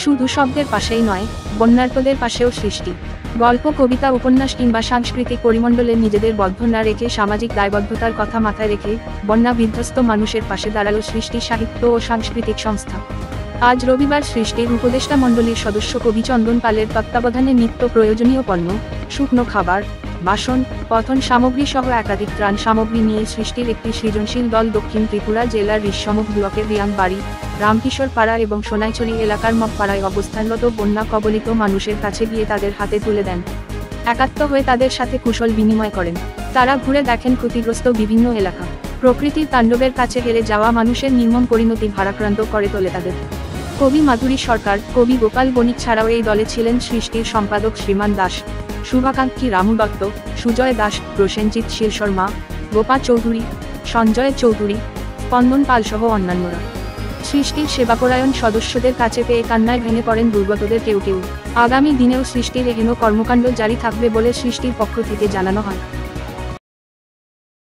শুধু শব্দের পাশেই নয়, বন্যার্তদের পাশেও সৃষ্টি। গল্প, কবিতা, উপন্যাস কিংবা সাংস্কৃতিক পরিমণ্ডলে নিজেদের বদ্ধ না রেখে সামাজিক দায়বদ্ধতার কথা মাথায় রেখে বন্যা বিধ্বস্ত মানুষের পাশে দাঁড়ালো সৃষ্টি সাহিত্য ও সাংস্কৃতিক সংস্থা। আজ রবিবার সৃষ্টির উপদেষ্টা মণ্ডলীর সদস্য কবি চন্দন পালের তত্ত্বাবধানে নিত্য প্রয়োজনীয় পণ্য, শুকনো খাবার, বাসন, পথন সামগ্রী সহ একাধিক ত্রাণ সামগ্রী নিয়ে সৃষ্টির একটি সৃজনশীল দল দক্ষিণ ত্রিপুরা জেলার রিসমুখ ব্লকের রিয়াংবাড়ি, রামকিশোর পাড়া এবং সোনাইছড়ি এলাকার মগপাড়ায় অবস্থানরত বন্যা কবলিত মানুষের কাছে গিয়ে তাদের হাতে তুলে দেন। একাত্ম হয়ে তাদের সাথে কুশল বিনিময় করেন। তারা ঘুরে দেখেন ক্ষতিগ্রস্ত বিভিন্ন এলাকা। প্রকৃতির তাণ্ডবের কাছে হেরে যাওয়া মানুষের নির্মম পরিণতি ভারাক্রান্ত করে তোলে তাদের। কবি মাধুরী সরকার, কবি গোপাল বণিক ছাড়াও এই দলে ছিলেন সৃষ্টির সম্পাদক শ্রীমান দাস, শুভাকাঙ্ক্ষী রামু দত্ত, সুজয় দাস, প্রসেনজিৎ শীল শর্মা, গোপা চৌধুরী, সঞ্জয় চৌধুরী, স্পন্দন পাল সহ অন্যান্যরা। সৃষ্টির সেবাপরায়ণ সদস্যদের কাছে পেয়ে কান্নায় ভেঙে পড়েন দুর্গতদের কেউ কেউ। আগামী দিনেও সৃষ্টির এহেন কর্মকাণ্ড জারি থাকবে বলে সৃষ্টির পক্ষ থেকে জানানো হয়।